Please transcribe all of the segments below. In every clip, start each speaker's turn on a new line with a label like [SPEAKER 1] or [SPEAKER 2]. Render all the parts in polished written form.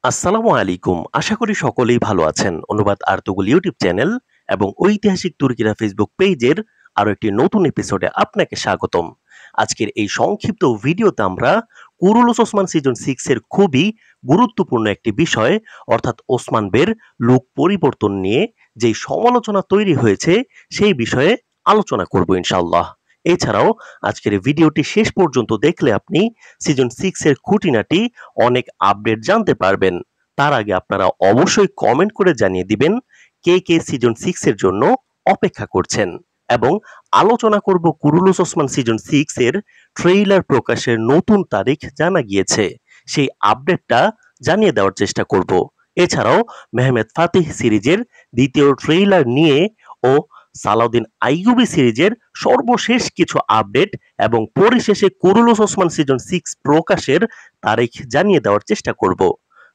[SPEAKER 1] আসসালামু আলাইকুম। আশা করি সকলেই ভালো আছেন। অনুবাদ আর্তুগুল ইউটিউব চ্যানেল এবং ঐতিহাসিক তুর্কিরা ফেসবুক পেজের আরো একটি নতুন এপিসোডে আপনাকে স্বাগতম। আজকের এই সংক্ষিপ্ত ভিডিওতে আমরা কুরুলুস ওসমান সিজন 6 এর খুবই গুরুত্বপূর্ণ একটি বিষয় অর্থাৎ ওসমান বের লুক পরিবর্তন নিয়ে যেই সমালোচনা তৈরি হয়েছে সেই বিষয়ে আলোচনা করব ইনশাআল্লাহ। এছাড়াও আজকের এই ভিডিওটি শেষ পর্যন্ত দেখলে আপনি সিজন 6 এর খুঁটিনাটি অনেক আপডেট জানতে পারবেন। তার আগে আপনারা অবশ্যই কমেন্ট করে জানিয়ে দিবেন কে কে সিজন 6 এর জন্য অপেক্ষা করছেন এবং আলোচনা করব কুরুলুস ওসমান সিজন 6 এর ট্রেইলার প্রকাশের নতুন তারিখ জানা গিয়েছে সেই আপডেটটা জানিয়ে দেওয়ার চেষ্টা করব। এছাড়াও মেহমেদ ফাতিহ সিরিজের দ্বিতীয় ট্রেইলার নিয়ে ও সালাউদ্দিন আইয়ুবী সিরিজের সর্বশেষ কিছু আপডেট এবং পরিশেষে কুরুলুস ওসমান সিজন 6 প্রকাশের তারিখ জানিয়ে দেওয়ার চেষ্টা করব।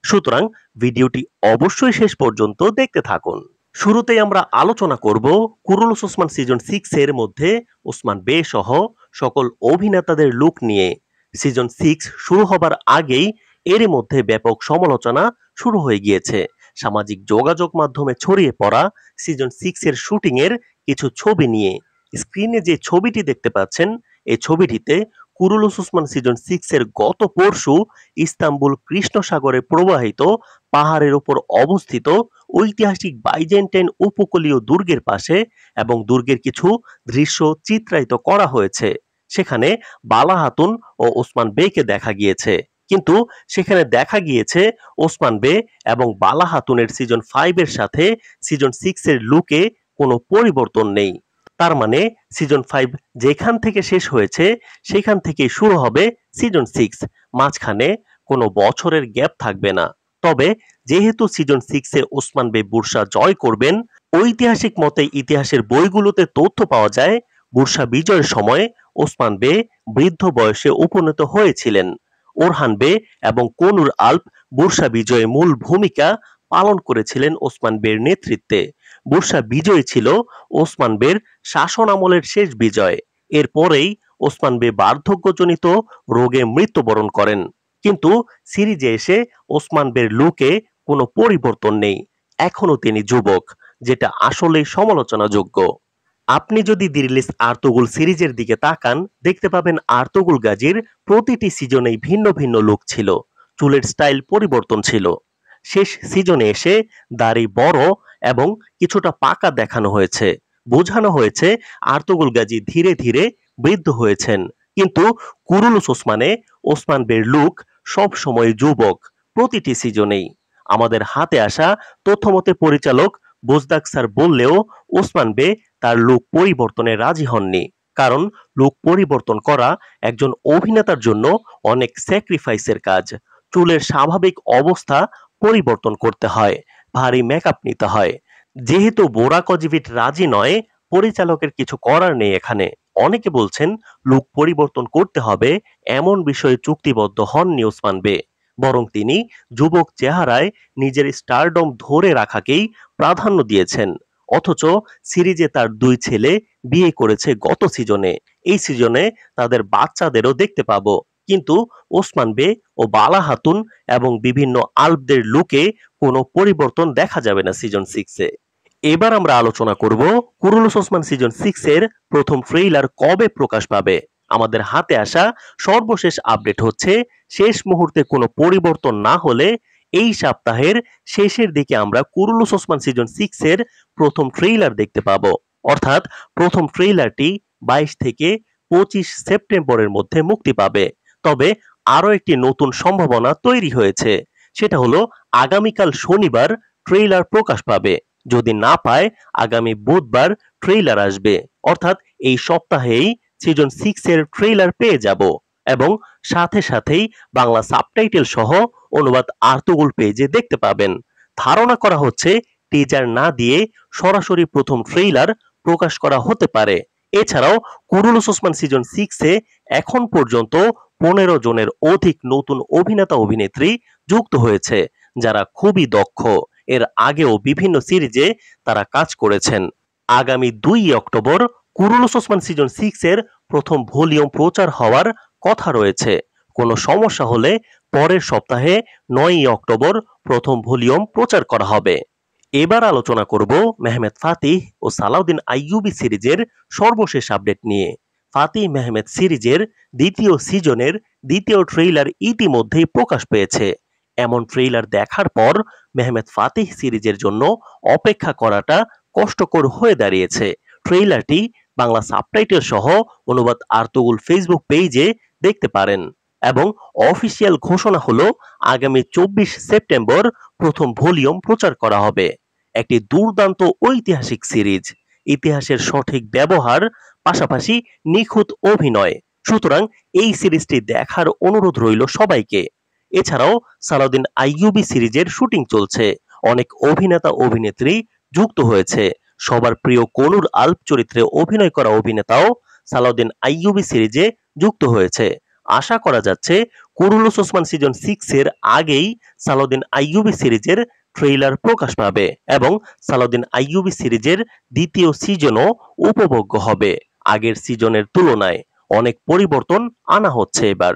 [SPEAKER 1] সুতরাং ভিডিওটি অবশ্যই শেষ পর্যন্ত দেখতে থাকুন। শুরুতেই আমরা আলোচনা করব কুরুলুস ওসমান সিজন 6 এর মধ্যে ওসমান বে সহ সকল অভিনেতাদের লুক নিয়ে। সিজন 6 শুরু হবার আগেই এরই মধ্যে ব্যাপক সমালোচনা শুরু হয়ে গিয়েছে। সামাজিক যোগাযোগ মাধ্যমে ছড়িয়ে পড়া সিজন 6 এর শুটিং এর কিছু ছবি নিয়ে। স্ক্রিনে যে ছবিটি দেখতে পাচ্ছেন এই ছবিটিতে কুরুলুস ওসমান সিজন 6 এর গত পরশু ইস্তাম্বুল কৃষ্ণ সাগরে প্রবাহিত পাহাড়ের উপর অবস্থিত ঐতিহাসিক বাইজেন্টাইন উপকূলীয় দুর্গের পাশে এবং দুর্গের কিছু দৃশ্য চিত্রায়িত করা হয়েছে। সেখানে বালা হাতুন ও ওসমান বেকে দেখা গিয়েছে, কিন্তু সেখানে দেখা গিয়েছে ওসমান বে এবং বালা হাতুনের সিজন 5 এর সাথে সিজন 6 এর লুকে কোনো পরিবর্তন নেই। তার মানে সিজন 5 যেখান থেকে শেষ হয়েছে সেখান থেকেই শুরু হবে সিজন 6, মাঝখানে কোনো বছরের গ্যাপ থাকবে না। তবে যেহেতু সিজন 6 এ ওসমান বে বুরসা জয় করবেন, ঐতিহাসিক মতে ইতিহাসের বইগুলোতে তথ্য পাওয়া যায় বুরসা বিজয়ের সময় ওসমান বে বৃদ্ধ বয়সে উপনীত হয়েছিলেন। ওরহান বে এবং কনুর আল্প বুরসা বিজয়ে মূল ভূমিকা পালন করেছিলেন ওসমান বের নেতৃত্বে। বুরসা বিজয় ছিল ওসমান বের শাসন আমলের শেষ বিজয়। এরপরেই ওসমান বে বার্ধক্যজনিত রোগে মৃত্যুবরণ করেন। কিন্তু সিরিজে এসে ওসমান বের লুকে কোনো পরিবর্তন নেই, এখনো তিনি যুবক, যেটা আসলেই সমালোচনাযোগ্য। আপনি যদি দিরিলিস আর্তুগুল সিরিজের দিকে তাকান দেখতে পাবেন আর্তুগুল গাজীর প্রতিটি সিজনেই ভিন্ন ভিন্ন লুক ছিল, চুলের স্টাইল পরিবর্তন ছিল। শেষ সিজনে এসে দাড়ি বড় এবং কিছুটা পাকা দেখানো হয়েছে, বোঝানো হয়েছে আর্তুগুল গাজী ধীরে ধীরে বৃদ্ধ হয়েছেন। কিন্তু কুরুলুস ওসমানে ওসমান বের লুক সব সময় যুবক প্রতিটি সিজনেই। আমাদের হাতে আসা তথ্যমতে পরিচালক বোজদাক স্যার বললেও ওসমান বে তার লুক পরিবর্তনে রাজি হননি, কারণ লুক পরিবর্তন করা একজন অভিনেতার জন্য অনেক স্যাক্রিফাইসের কাজ। চুলের স্বাভাবিক অবস্থা পরিবর্তন করতে হয়, ভারী মেকআপ নিতে হয়। যেহেতু বোরা কজিভিট রাজি নয়, পরিচালকের কিছু করার নেই এখানে। অনেকে বলছেন লুক পরিবর্তন করতে হবে এমন বিষয়ে চুক্তিবদ্ধ হননি ওসমান বে, বরং তিনি যুবক চেহারায় নিজের স্টারডম ধরে রাখাকেই প্রাধান্য দিয়েছেন। অথচ সিরিজে তার দুই ছেলে বিয়ে করেছে গত সিজনে, এই সিজনে তাদের বাচ্চাদেরও দেখতে পাবো। কিন্তু ওসমান বে ও বালা হাতুন এবং বিভিন্ন আলবদের লুকে কোনো পরিবর্তন দেখা যাবে না সিজন 6 এ। এবার আমরা আলোচনা করব কুরুলুস ওসমান সিজন 6 এর প্রথম ট্রেইলার কবে প্রকাশ পাবে। আমাদের হাতে আসা সর্বশেষ আপডেট হচ্ছে শেষ মুহূর্তে কোনো পরিবর্তন না হলে এই সপ্তাহের শেষের দিকে আমরা কুরুলুস ওসমান সিজন 6 এর প্রথম ট্রেইলার দেখতে পাবো। অর্থাৎ প্রথম ট্রেইলারটি 22 থেকে 25 সেপ্টেম্বরের মধ্যে মুক্তি পাবে। তবে আরো একটি নতুন সম্ভাবনা তৈরি হয়েছে, সেটা হলো আগামীকাল শনিবার ট্রেইলার প্রকাশ পাবে। যদি না পায় আগামী বুধবার ট্রেইলার আসবে, অর্থাৎ এই সপ্তাহেই সিজন 6 এর ট্রেইলার পেয়ে যাব এবং সাথে সাথেই বাংলা সাবটাইটেল সহ অনুবাদ আর্তুগুল পেজে দেখতে পাবেন। ধারণা করা হচ্ছে টিজার না দিয়ে সরাসরি প্রথম ট্রেইলার প্রকাশ করা হতে পারে। এছাড়াও কুরুলুস ওসমান সিজন 6 এ এখন পর্যন্ত 15 জনের অধিক নতুন অভিনেতা অভিনেত্রী যুক্ত হয়েছে, যারা খুবই দক্ষ। এর আগেও বিভিন্ন সিরিজে তারা কাজ করেছেন। আগামী 2 অক্টোবর কুরুলুস ওসমান সিজন 6 এর প্রথম ভলিউম প্রচার হওয়ার কথা রয়েছে। কোনো সমস্যা হলে পরের সপ্তাহে 9ই অক্টোবর প্রথম ভলিউম প্রচার করা হবে। এবার আলোচনা করব মেহমেদ ফাতিহ ও সালাউদ্দিন আইয়ুবী সিরিজের সর্বশেষ আপডেট নিয়ে। ফাতিহ মেহমেদ সিরিজের দ্বিতীয় সিজনের দ্বিতীয় ট্রেইলার ইতিমধ্যেই প্রকাশ পেয়েছে। এমন ট্রেইলার দেখার পর মেহমেদ ফাতিহ সিরিজের জন্য অপেক্ষা করাটা কষ্টকর হয়ে দাঁড়িয়েছে। ট্রেইলারটি বাংলা সাবটাইটেল সহ অনুবাদ আর্তুগুল ফেসবুক পেজে দেখতে পারেন এবং অফিসিয়াল ঘোষণা হলো আগামী 24 সেপ্টেম্বর প্রথম ভলিউম প্রচার করা হবে। একটি দুর্দান্ত ঐতিহাসিক সিরিজ, ইতিহাসের সঠিক ব্যবহার, পাশাপাশি নিখুঁত অভিনয়। সুতরাং এই সিরিজটি দেখার অনুরোধ রইল সবাইকে। এছাড়াও সালাউদ্দিন আইয়ুবী সিরিজের শুটিং চলছে, অনেক অভিনেতা অভিনেত্রী যুক্ত হয়েছে। সবার প্রিয় কনুর আলপ চরিত্রে অভিনয় করা অভিনেতাও সালাউদ্দিন আইয়ুবী সিরিজে যুক্ত হয়েছে। আশা করা যাচ্ছে কুরুলুস ওসমান সিজন 6 এর আগেই সালাউদ্দিন আইয়ুবী সিরিজের ট্রেইলার প্রকাশ পাবে এবং সালাউদ্দিন আইয়ুবী সিরিজের দ্বিতীয় সিজনও উপভোগ্য হবে। আগের সিজনের তুলনায় অনেক পরিবর্তন আনা হচ্ছে এবার।